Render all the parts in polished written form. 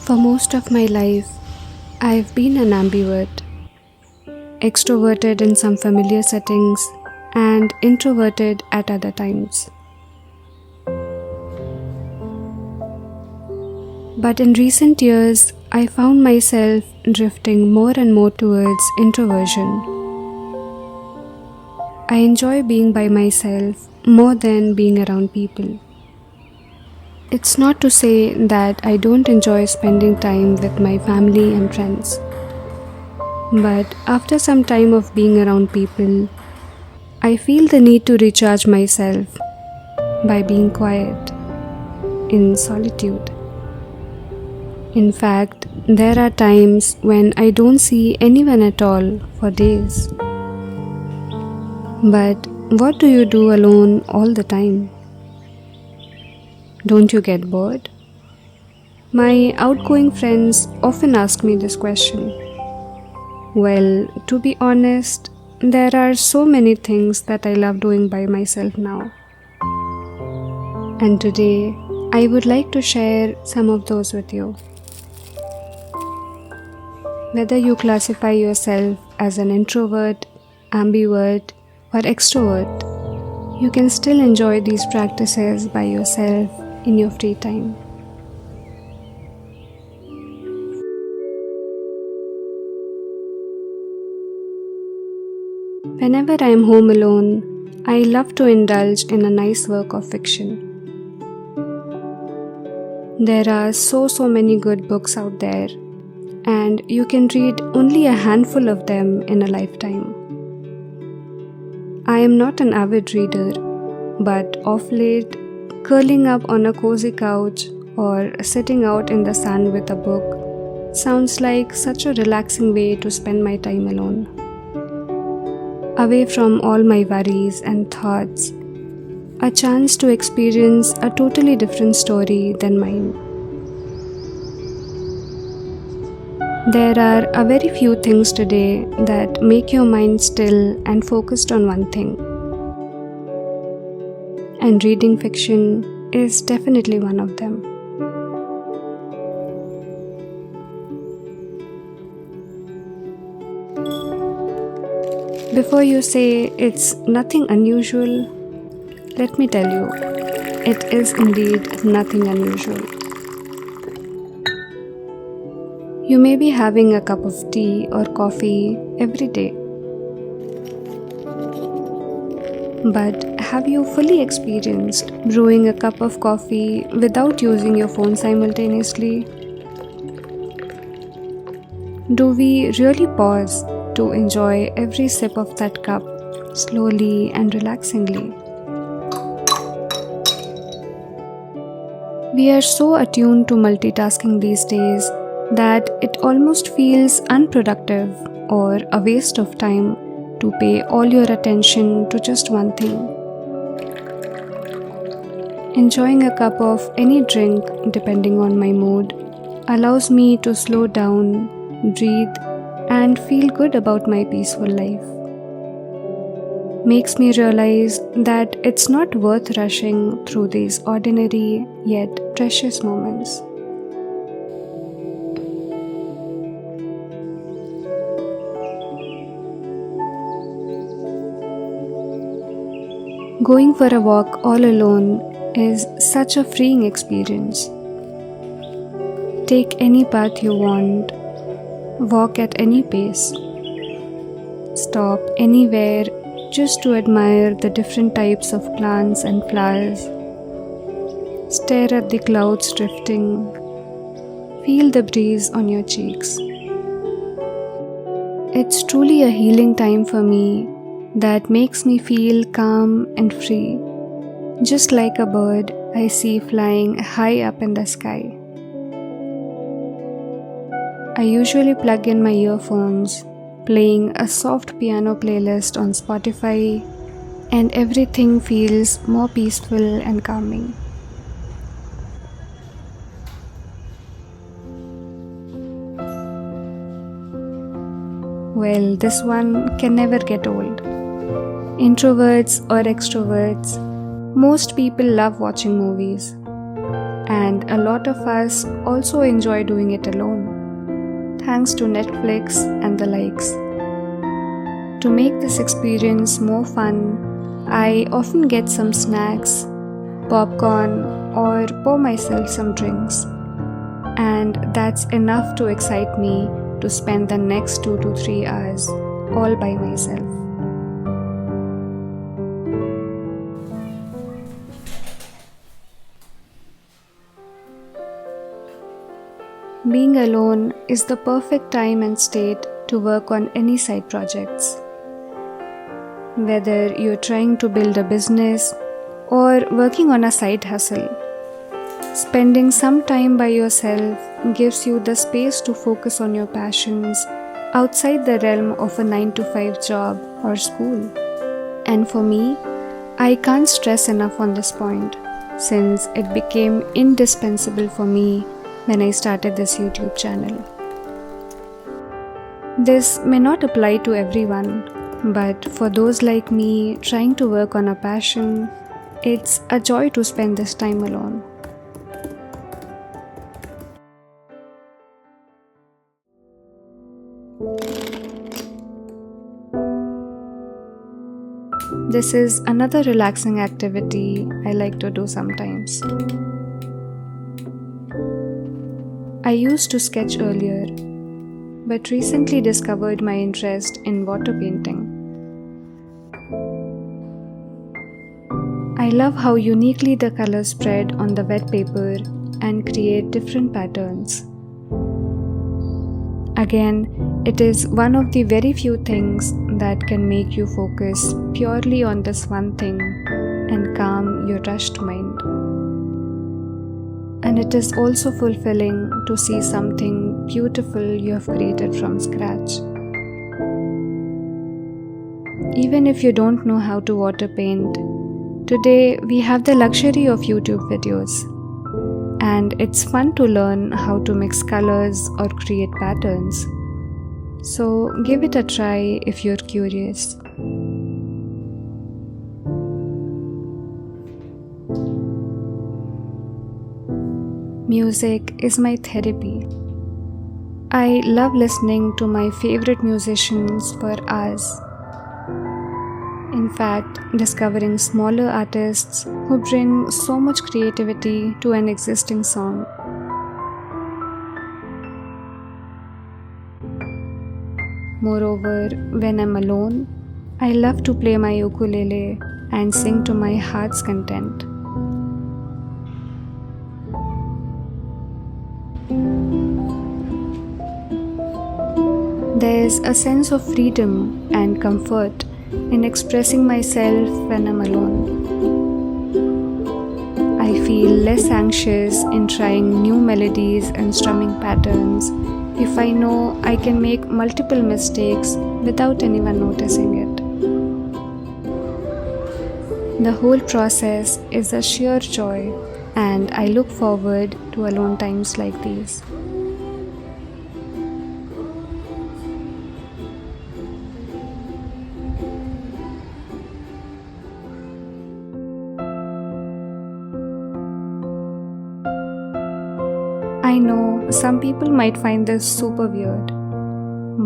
For most of my life, I've been an ambivert, extroverted in some familiar settings and introverted at other times. But in recent years, I found myself drifting more and more towards introversion. I enjoy being by myself more than being around people. It's not to say that I don't enjoy spending time with my family and friends. But after some time of being around people, I feel the need to recharge myself by being quiet, in solitude. In fact, there are times when I don't see anyone at all for days. But what do you do alone all the time? Don't you get bored? My outgoing friends often ask me this question. Well, to be honest, there are so many things that I love doing by myself now. And today, I would like to share some of those with you. Whether you classify yourself as an introvert, ambivert, or extrovert, you can still enjoy these practices by yourself in your free time. Whenever I am home alone, I love to indulge in a nice work of fiction. There are so many good books out there, and you can read only a handful of them in a lifetime. I am not an avid reader, but of late, curling up on a cozy couch or sitting out in the sun with a book sounds like such a relaxing way to spend my time alone. Away from all my worries and thoughts, a chance to experience a totally different story than mine. There are a very few things today that make your mind still and focused on one thing. And reading fiction is definitely one of them. Before you say it's nothing unusual, let me tell you, it is indeed nothing unusual. You may be having a cup of tea or coffee every day. But have you fully experienced brewing a cup of coffee without using your phone simultaneously? Do we really pause to enjoy every sip of that cup slowly and relaxingly? We are so attuned to multitasking these days that it almost feels unproductive or a waste of time to pay all your attention to just one thing. Enjoying a cup of any drink, depending on my mood, allows me to slow down, breathe, and feel good about my peaceful life. Makes me realize that it's not worth rushing through these ordinary yet precious moments. Going for a walk all alone is such a freeing experience. Take any path you want, walk at any pace, stop anywhere just to admire the different types of plants and flowers, stare at the clouds drifting, feel the breeze on your cheeks. It's truly a healing time for me that makes me feel calm and free, just like a bird I see flying high up in the sky. I usually plug in my earphones, playing a soft piano playlist on Spotify, and everything feels more peaceful and calming. Well, this one can never get old. Introverts or extroverts, most people love watching movies. and a lot of us also enjoy doing it alone, thanks to Netflix and the likes. To make this experience more fun, I often get some snacks, popcorn, or pour myself some drinks. And that's enough to excite me to spend the next 2 to 3 hours all by myself. Being alone is the perfect time and state to work on any side projects. Whether you're trying to build a business or working on a side hustle, spending some time by yourself gives you the space to focus on your passions outside the realm of a 9 to 5 job or school. And for me, I can't stress enough on this point, since it became indispensable for me when I started this YouTube channel. This may not apply to everyone, but for those like me trying to work on a passion, it's a joy to spend this time alone. This is another relaxing activity I like to do sometimes. I used to sketch earlier, but recently discovered my interest in water painting. I love how uniquely the colors spread on the wet paper and create different patterns. Again, it is one of the very few things that can make you focus purely on this one thing and calm your rushed mind. And it is also fulfilling to see something beautiful you have created from scratch. Even if you don't know how to water paint, today we have the luxury of YouTube videos. And it's fun to learn how to mix colors or create patterns. So give it a try if you're curious. Music is my therapy. I love listening to my favorite musicians for hours. In fact, discovering smaller artists who bring so much creativity to an existing song. Moreover, when I'm alone, I love to play my ukulele and sing to my heart's content. There's a sense of freedom and comfort in expressing myself when I'm alone. I feel less anxious in trying new melodies and strumming patterns if I know I can make multiple mistakes without anyone noticing it. The whole process is a sheer joy, and I look forward to alone times like these. I know some people might find this super weird,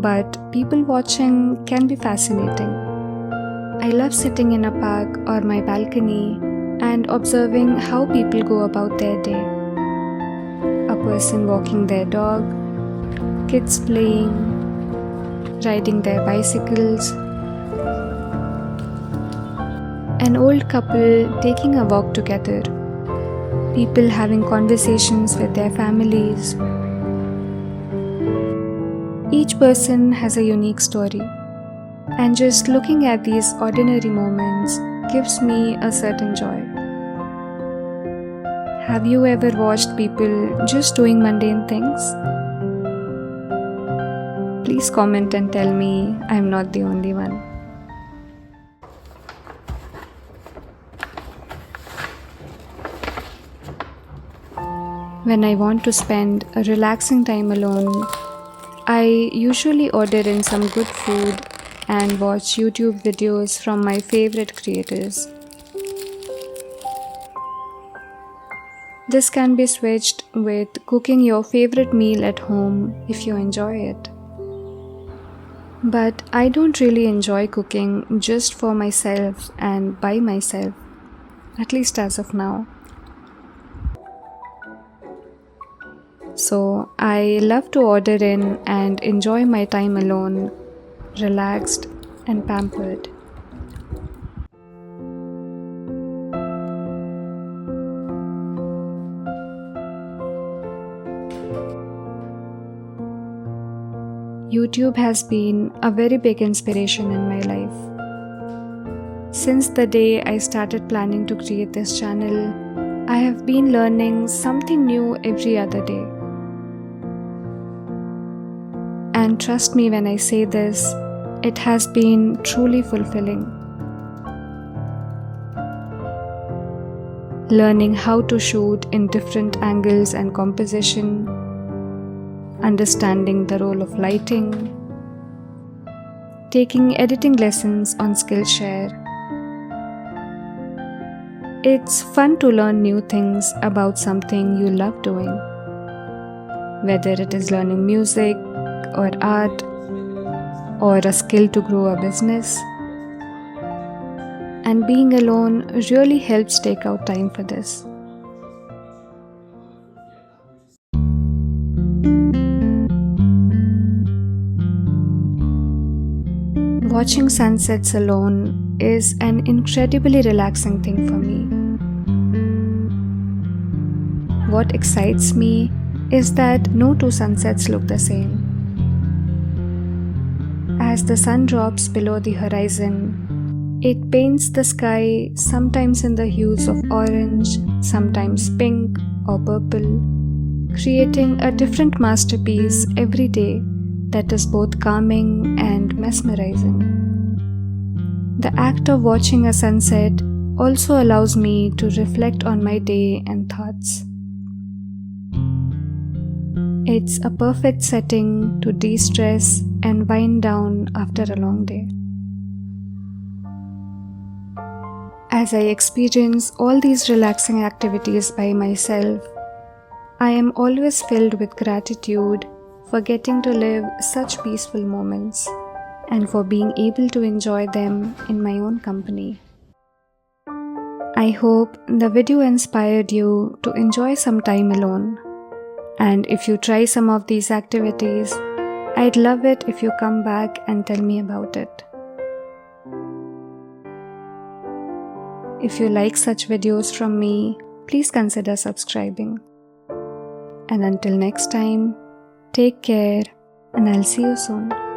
but people watching can be fascinating. I love sitting in a park or my balcony and observing how people go about their day. A person walking their dog, kids playing, riding their bicycles, an old couple taking a walk together, people having conversations with their families. Each person has a unique story, and just looking at these ordinary moments gives me a certain joy. Have you ever watched people just doing mundane things? Please comment and tell me I'm not the only one. When I want to spend a relaxing time alone, I usually order in some good food and watch YouTube videos from my favorite creators. This can be switched with cooking your favorite meal at home if you enjoy it. But I don't really enjoy cooking just for myself and by myself, at least as of now. So I love to order in and enjoy my time alone, relaxed and pampered. YouTube has been a very big inspiration in my life. Since the day I started planning to create this channel, I have been learning something new every other day. And trust me when I say this, it has been truly fulfilling. Learning how to shoot in different angles and composition, understanding the role of lighting, taking editing lessons on Skillshare. It's fun to learn new things about something you love doing, whether it is learning music or art or a skill to grow a business. And being alone really helps take out time for this. Watching sunsets alone is an incredibly relaxing thing for me. What excites me is that no two sunsets look the same. As the sun drops below the horizon, it paints the sky sometimes in the hues of orange, sometimes pink or purple, creating a different masterpiece every day that is both calming and mesmerizing. The act of watching a sunset also allows me to reflect on my day and thoughts. It's a perfect setting to de-stress and wind down after a long day. As I experience all these relaxing activities by myself, I am always filled with gratitude for getting to live such peaceful moments and for being able to enjoy them in my own company. I hope the video inspired you to enjoy some time alone. And if you try some of these activities, I'd love it if you come back and tell me about it. If you like such videos from me, please consider subscribing. And until next time, take care and I'll see you soon.